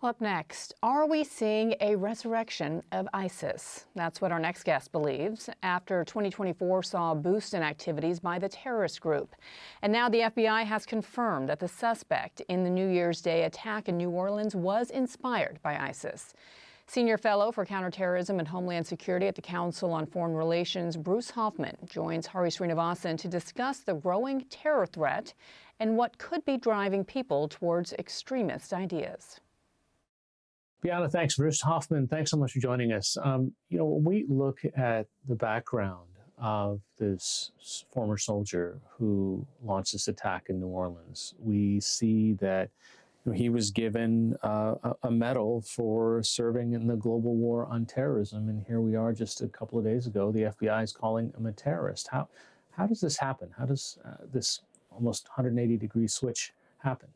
Well, up next, are we seeing a resurrection of ISIS? That's what our next guest believes after 2024 saw a boost in activities by the terrorist group. And now the FBI has confirmed that the suspect in the New Year's Day attack in New Orleans was inspired by ISIS. Senior Fellow for Counterterrorism and Homeland Security at the Council on Foreign Relations, Bruce Hoffman, joins Hari Srinivasan to discuss the growing terror threat and what could be driving people towards extremist ideas. Bianna, thanks. Bruce Hoffman, thanks so much for joining us. When we look at the background of this former soldier who launched this attack in New Orleans, we see that he was given a medal for serving in the global war on terrorism. And here we are just a couple of days ago, the FBI is calling him a terrorist. How does this happen? How does this almost 180-degree switch happen?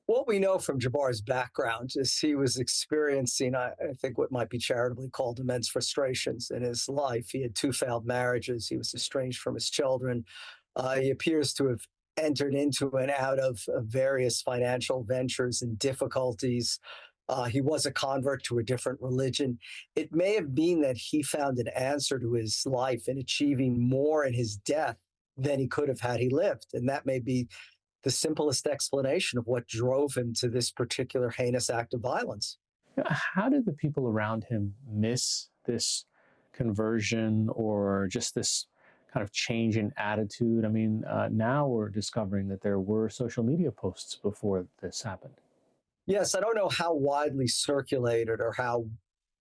What we know from Jabbar's background is he was experiencing, I think, what might be charitably called immense frustrations in his life. He had 2 failed marriages. He was estranged from his children. He appears to have entered into and out of various financial ventures and difficulties. He was a convert to a different religion. It may have been that he found an answer to his life in achieving more in his death than he could have had he lived. And that may be the simplest explanation of what drove him to this particular heinous act of violence. How did the people around him miss this conversion or just this kind of change in attitude? I mean, now we're discovering that there were social media posts before this happened. Yes, I don't know how widely circulated or how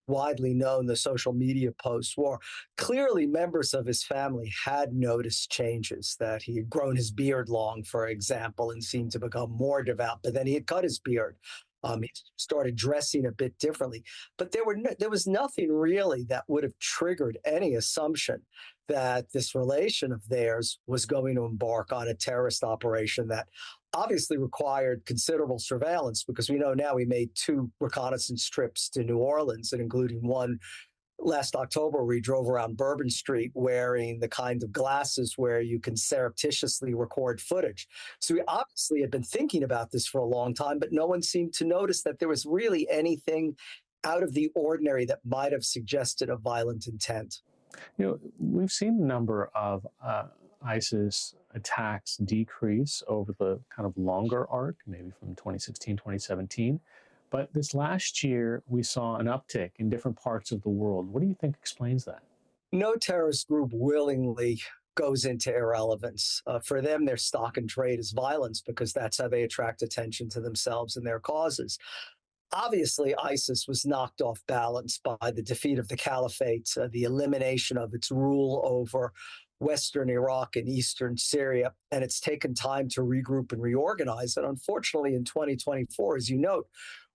widely known the social media posts were. Clearly, members of his family had noticed changes, that he had grown his beard long, for example, and seemed to become more devout, but then he had cut his beard. He started dressing a bit differently. But there was nothing really that would have triggered any assumption that this relation of theirs was going to embark on a terrorist operation that obviously required considerable surveillance, because we know now he made 2 reconnaissance trips to New Orleans, and including one last October where he drove around Bourbon Street wearing the kind of glasses where you can surreptitiously record footage. So he obviously had been thinking about this for a long time, but no one seemed to notice that there was really anything out of the ordinary that might have suggested a violent intent. We've seen the number of ISIS attacks decrease over the kind of longer arc, maybe from 2016, 2017. But this last year, we saw an uptick in different parts of the world. What do you think explains that? No terrorist group willingly goes into irrelevance. For them, their stock and trade is violence, because that's how they attract attention to themselves and their causes. Obviously, ISIS was knocked off balance by the defeat of the caliphate, the elimination of its rule over Western Iraq and Eastern Syria, and it's taken time to regroup and reorganize. And unfortunately, in 2024, as you note,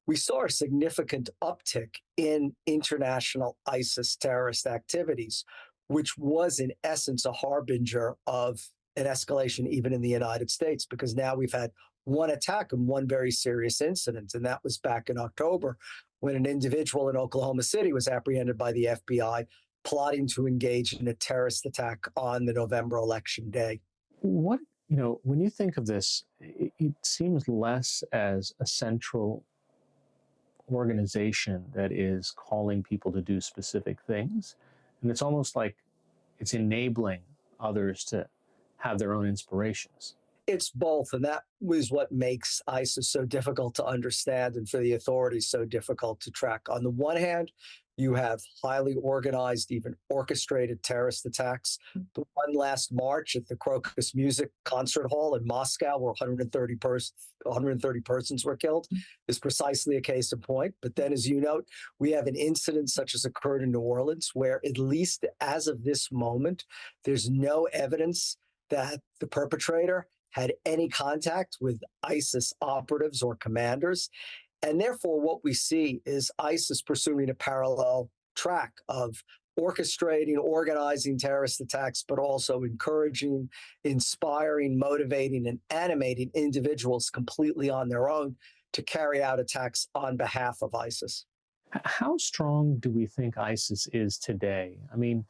we saw a significant uptick in international ISIS terrorist activities, which was in essence a harbinger of an escalation even in the United States, because now we've had one attack and one very serious incident, and that was back in October when an individual in Oklahoma City was apprehended by the FBI plotting to engage in a terrorist attack on the November election day. When you think of this, it seems less as a central organization that is calling people to do specific things. And it's almost like it's enabling others to have their own inspirations. It's both, and that was what makes ISIS so difficult to understand and for the authorities so difficult to track. On the one hand, you have highly organized, even orchestrated terrorist attacks. The one last March at the Crocus Music Concert Hall in Moscow, where 130 persons were killed, is precisely a case in point. But then, as you note, we have an incident such as occurred in New Orleans, where at least as of this moment, there's no evidence that the perpetrator had any contact with ISIS operatives or commanders. And therefore, what we see is ISIS pursuing a parallel track of orchestrating, organizing terrorist attacks, but also encouraging, inspiring, motivating, and animating individuals completely on their own to carry out attacks on behalf of ISIS. How strong do we think ISIS is today? I mean,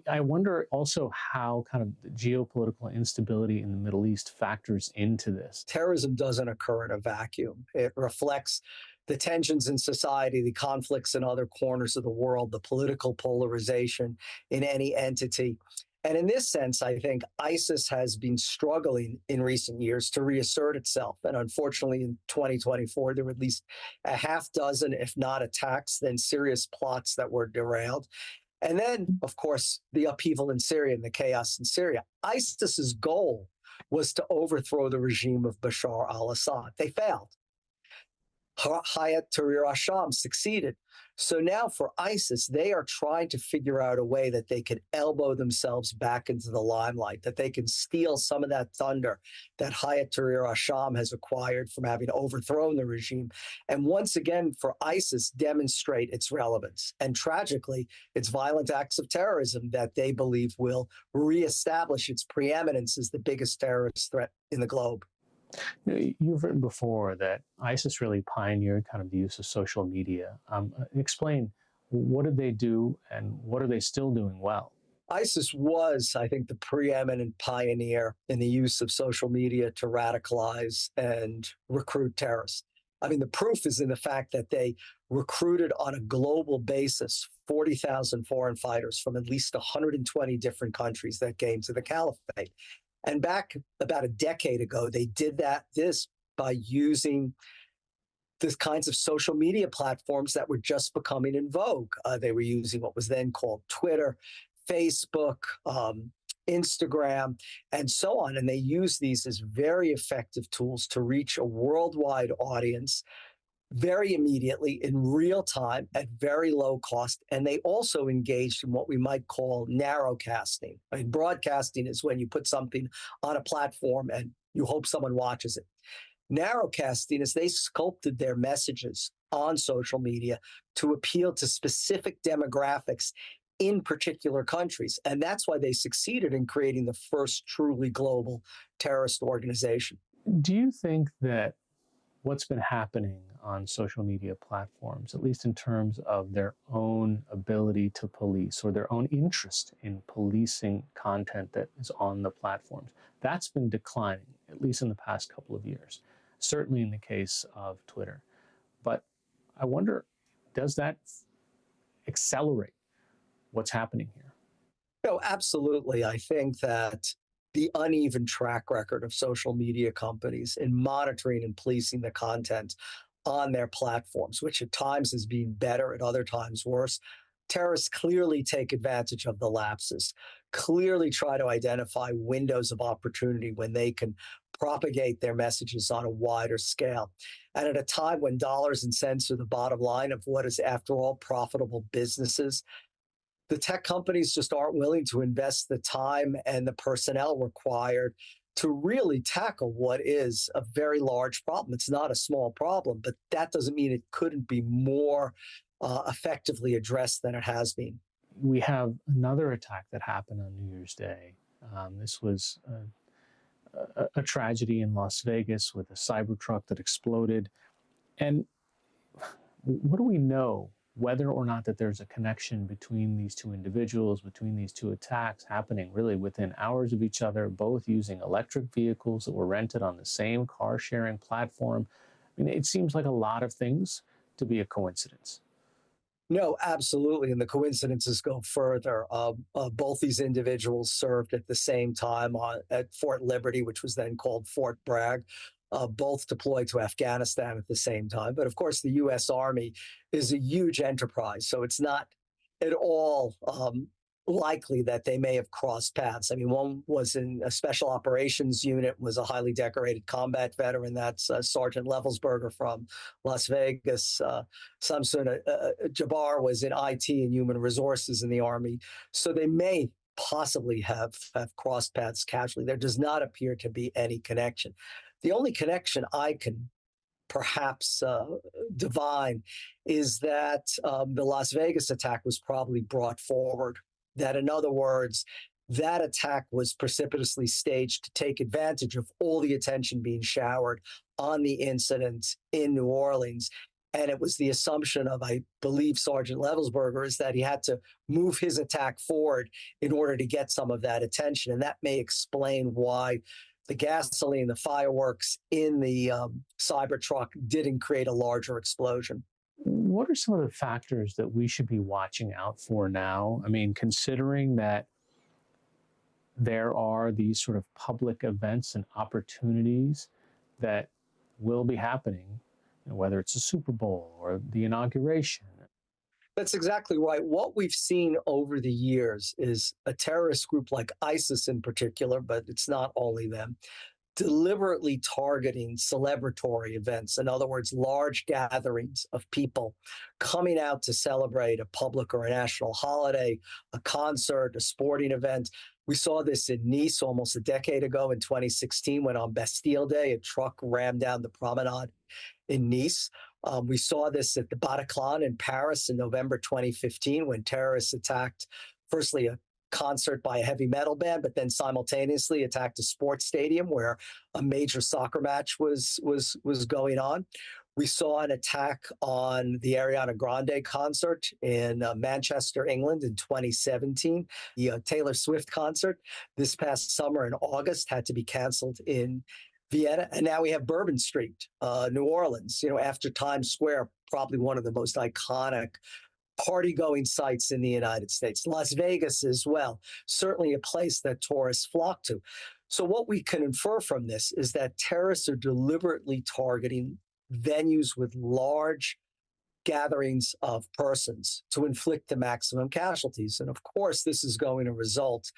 I wonder also how kind of the geopolitical instability in the Middle East factors into this. Terrorism doesn't occur in a vacuum. It reflects the tensions in society, the conflicts in other corners of the world, the political polarization in any entity. And in this sense, I think ISIS has been struggling in recent years to reassert itself. And unfortunately, in 2024, there were at least a half dozen, if not attacks, then serious plots that were derailed. And then, of course, the upheaval in Syria and the chaos in Syria. ISIS's goal was to overthrow the regime of Bashar al-Assad. They failed. Hayat Tahrir al-Sham succeeded. So now for ISIS, they are trying to figure out a way that they can elbow themselves back into the limelight, that they can steal some of that thunder that Hayat Tahrir al-Sham has acquired from having overthrown the regime. And once again, for ISIS, demonstrate its relevance. And tragically, its violent acts of terrorism that they believe will reestablish its preeminence as the biggest terrorist threat in the globe. You've written before that ISIS really pioneered kind of the use of social media. Explain, what did they do and what are they still doing well? ISIS was, I think, the preeminent pioneer in the use of social media to radicalize and recruit terrorists. I mean, the proof is in the fact that they recruited on a global basis 40,000 foreign fighters from at least 120 different countries that came to the caliphate. And back about a decade ago, they did this by using the kinds of social media platforms that were just becoming in vogue. They were using what was then called Twitter, Facebook, Instagram, and so on. And they used these as very effective tools to reach a worldwide audience very immediately, in real time, at very low cost. And they also engaged in what we might call narrowcasting. I mean, broadcasting is when you put something on a platform and you hope someone watches it. Narrowcasting is they sculpted their messages on social media to appeal to specific demographics in particular countries. And that's why they succeeded in creating the first truly global terrorist organization. Do you think that what's been happening on social media platforms, at least in terms of their own ability to police or their own interest in policing content that is on the platforms, that's been declining, at least in the past couple of years, certainly in the case of Twitter. But I wonder, does that accelerate what's happening here? No, absolutely. I think that the uneven track record of social media companies in monitoring and policing the content on their platforms, which at times has been better, at other times worse. Terrorists clearly take advantage of the lapses, clearly try to identify windows of opportunity when they can propagate their messages on a wider scale. And at a time when dollars and cents are the bottom line of what is, after all, profitable businesses, the tech companies just aren't willing to invest the time and the personnel required to really tackle what is a very large problem. It's not a small problem, but that doesn't mean it couldn't be more effectively addressed than it has been. We have another attack that happened on New Year's Day. This was a tragedy in Las Vegas with a Cybertruck that exploded. And what do we know whether or not that there's a connection between these two individuals, between these two attacks happening really within hours of each other, both using electric vehicles that were rented on the same car sharing platform? I mean, it seems like a lot of things to be a coincidence. No, absolutely. And the coincidences go further. Both these individuals served at the same time at Fort Liberty, which was then called Fort Bragg. Both deployed to Afghanistan at the same time. But of course, the U.S. Army is a huge enterprise, so it's not at all likely that they may have crossed paths. I mean, one was in a special operations unit, was a highly decorated combat veteran. That's Sergeant Levelsberger from Las Vegas. Samson Jabbar was in IT and human resources in the Army. So they may possibly have crossed paths casually. There does not appear to be any connection. The only connection I can perhaps divine is that the Las Vegas attack was probably brought forward. That, in other words, that attack was precipitously staged to take advantage of all the attention being showered on the incident in New Orleans. And it was the assumption of, I believe, Sergeant Levelsberger, is that he had to move his attack forward in order to get some of that attention. And that may explain why the gasoline, the fireworks in the Cybertruck didn't create a larger explosion. What are some of the factors that we should be watching out for now? I mean, considering that there are these sort of public events and opportunities that will be happening, whether it's a Super Bowl or the inauguration. That's exactly right. What we've seen over the years is a terrorist group like ISIS in particular, but it's not only them, deliberately targeting celebratory events. In other words, large gatherings of people coming out to celebrate a public or a national holiday, a concert, a sporting event. We saw this in Nice almost a decade ago in 2016 when on Bastille Day, a truck rammed down the promenade in Nice. We saw this at the Bataclan in Paris in November 2015 when terrorists attacked, firstly, a concert by a heavy metal band, but then simultaneously attacked a sports stadium where a major soccer match was going on. We saw an attack on the Ariana Grande concert in Manchester, England in 2017. The Taylor Swift concert this past summer in August had to be canceled in Vienna. And now we have Bourbon Street, New Orleans, after Times Square, probably one of the most iconic party-going sites in the United States. Las Vegas as well, certainly a place that tourists flock to. So what we can infer from this is that terrorists are deliberately targeting venues with large gatherings of persons to inflict the maximum casualties. And of course, this is going to result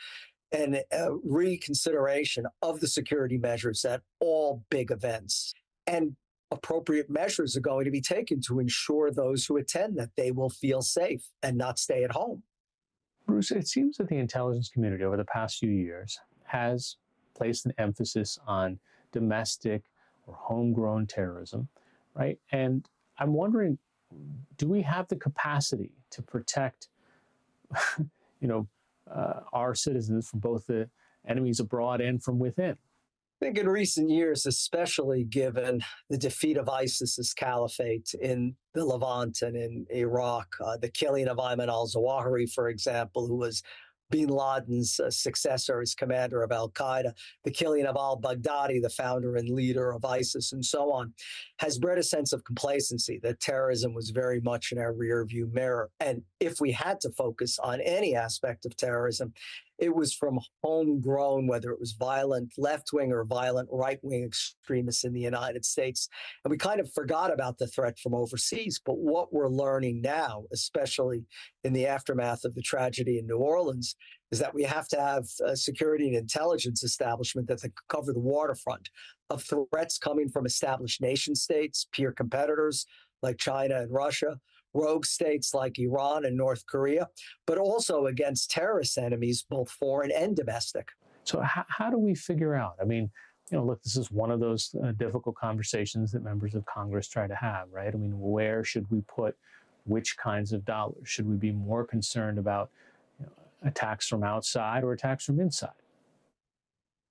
in a reconsideration of the security measures at all big events. And appropriate measures are going to be taken to ensure those who attend that they will feel safe and not stay at home. Bruce, it seems that the intelligence community over the past few years has placed an emphasis on domestic or homegrown terrorism, right? And I'm wondering, do we have the capacity to protect, our citizens from both the enemies abroad and from within? I think in recent years, especially given the defeat of ISIS's caliphate in the Levant and in Iraq, the killing of Ayman al-Zawahiri, for example, who was bin Laden's successor as commander of al-Qaeda, the killing of al-Baghdadi, the founder and leader of ISIS, and so on, has bred a sense of complacency that terrorism was very much in our rearview mirror. And if we had to focus on any aspect of terrorism, it was from homegrown, whether it was violent left-wing or violent right-wing extremists in the United States. And we kind of forgot about the threat from overseas. But what we're learning now, especially in the aftermath of the tragedy in New Orleans, is that we have to have a security and intelligence establishment that can cover the waterfront of threats coming from established nation states, peer competitors like China and Russia, rogue states like Iran and North Korea, but also against terrorist enemies, both foreign and domestic. So how do we figure out? I mean, look, this is one of those difficult conversations that members of Congress try to have, right? I mean, where should we put which kinds of dollars? Should we be more concerned about attacks from outside or attacks from inside?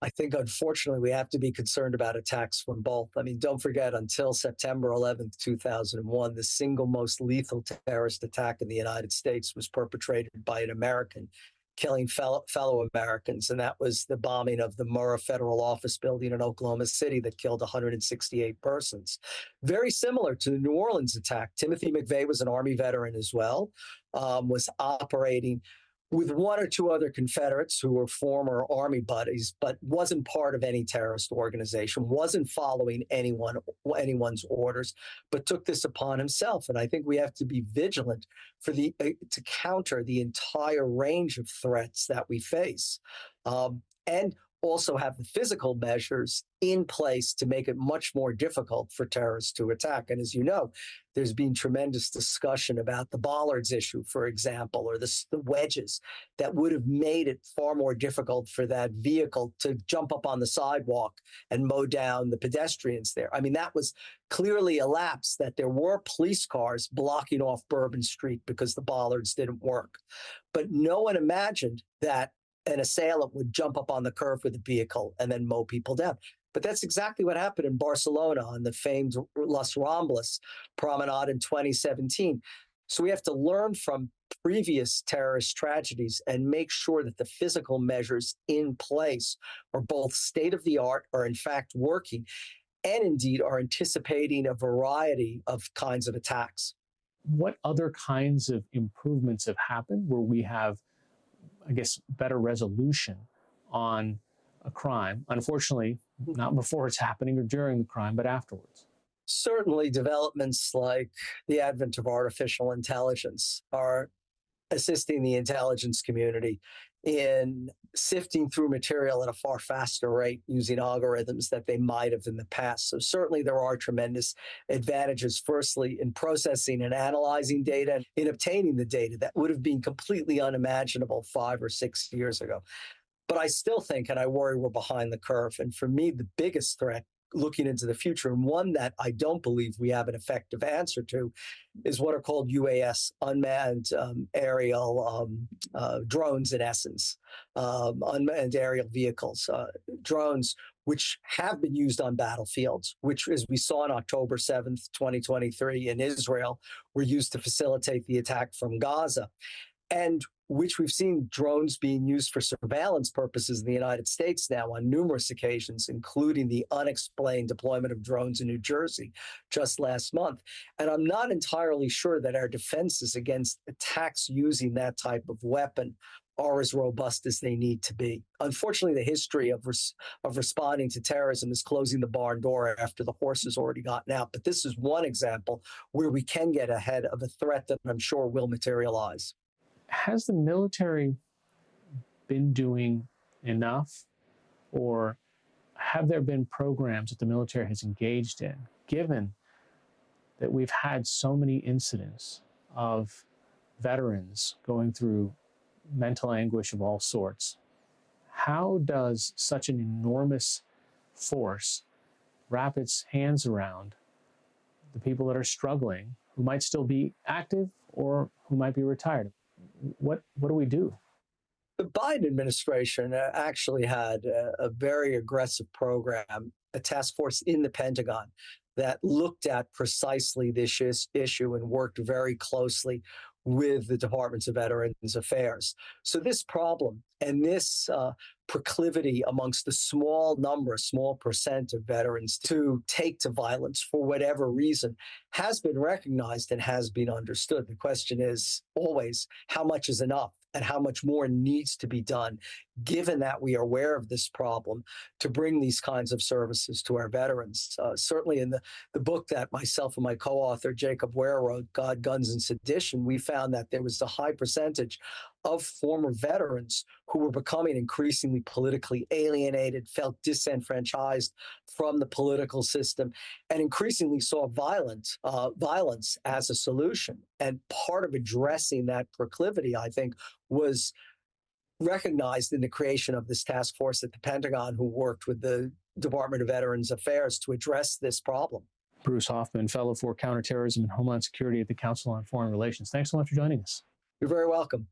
I think, unfortunately, we have to be concerned about attacks from both. I mean, don't forget, until September 11th, 2001, the single most lethal terrorist attack in the United States was perpetrated by an American, killing fellow Americans. And that was the bombing of the Murrah Federal Office Building in Oklahoma City that killed 168 persons. Very similar to the New Orleans attack. Timothy McVeigh was an Army veteran as well, was operating with one or two other Confederates who were former Army buddies, but wasn't part of any terrorist organization, wasn't following anyone's orders, but took this upon himself. And I think we have to be vigilant for to counter the entire range of threats that we face, and also have the physical measures in place to make it much more difficult for terrorists to attack. And as you know, there's been tremendous discussion about the bollards issue, for example, or the wedges that would have made it far more difficult for that vehicle to jump up on the sidewalk and mow down the pedestrians there. I mean, that was clearly a lapse, that there were police cars blocking off Bourbon Street because the bollards didn't work. But no one imagined that an assailant would jump up on the curb with a vehicle and then mow people down. But that's exactly what happened in Barcelona on the famed Las Ramblas promenade in 2017. So we have to learn from previous terrorist tragedies and make sure that the physical measures in place are both state of the art, are in fact working, and indeed are anticipating a variety of kinds of attacks. What other kinds of improvements have happened where we have, I guess, better resolution on a crime? Unfortunately, not before it's happening or during the crime, but afterwards. Certainly, developments like the advent of artificial intelligence are assisting the intelligence community in sifting through material at a far faster rate using algorithms that they might have in the past. So certainly there are tremendous advantages, firstly, in processing and analyzing data, in obtaining the data that would have been completely unimaginable 5 or 6 years ago. But I still think, and I worry, we're behind the curve. And for me, the biggest threat looking into the future, and one that I don't believe we have an effective answer to, is what are called UAS, unmanned aerial drones, in essence, unmanned aerial vehicles, drones which have been used on battlefields, which, as we saw on October 7th, 2023 in Israel, were used to facilitate the attack from Gaza, and which we've seen drones being used for surveillance purposes in the United States now on numerous occasions, including the unexplained deployment of drones in New Jersey just last month. And I'm not entirely sure that our defenses against attacks using that type of weapon are as robust as they need to be. Unfortunately, the history of responding to terrorism is closing the barn door after the horse has already gotten out. But this is one example where we can get ahead of a threat that I'm sure will materialize. Has the military been doing enough, or have there been programs that the military has engaged in, given that we've had so many incidents of veterans going through mental anguish of all sorts? How does such an enormous force wrap its hands around the people that are struggling, who might still be active or who might be retired? What do we do? The Biden administration actually had a very aggressive program, a task force in the Pentagon that looked at precisely this issue and worked very closely with the Departments of Veterans Affairs. So this problem and this proclivity amongst the small percent of veterans to take to violence for whatever reason has been recognized and has been understood. The question is always, how much is enough? And how much more needs to be done, given that we are aware of this problem, to bring these kinds of services to our veterans. Certainly in the book that myself and my co-author, Jacob Ware, wrote, God, Guns, and Sedition, we found that there was a high percentage of former veterans who were becoming increasingly politically alienated, felt disenfranchised from the political system, and increasingly saw violence as a solution. And part of addressing that proclivity, I think, was recognized in the creation of this task force at the Pentagon, who worked with the Department of Veterans Affairs to address this problem. Bruce Hoffman, Fellow for Counterterrorism and Homeland Security at the Council on Foreign Relations. Thanks so much for joining us. You're very welcome.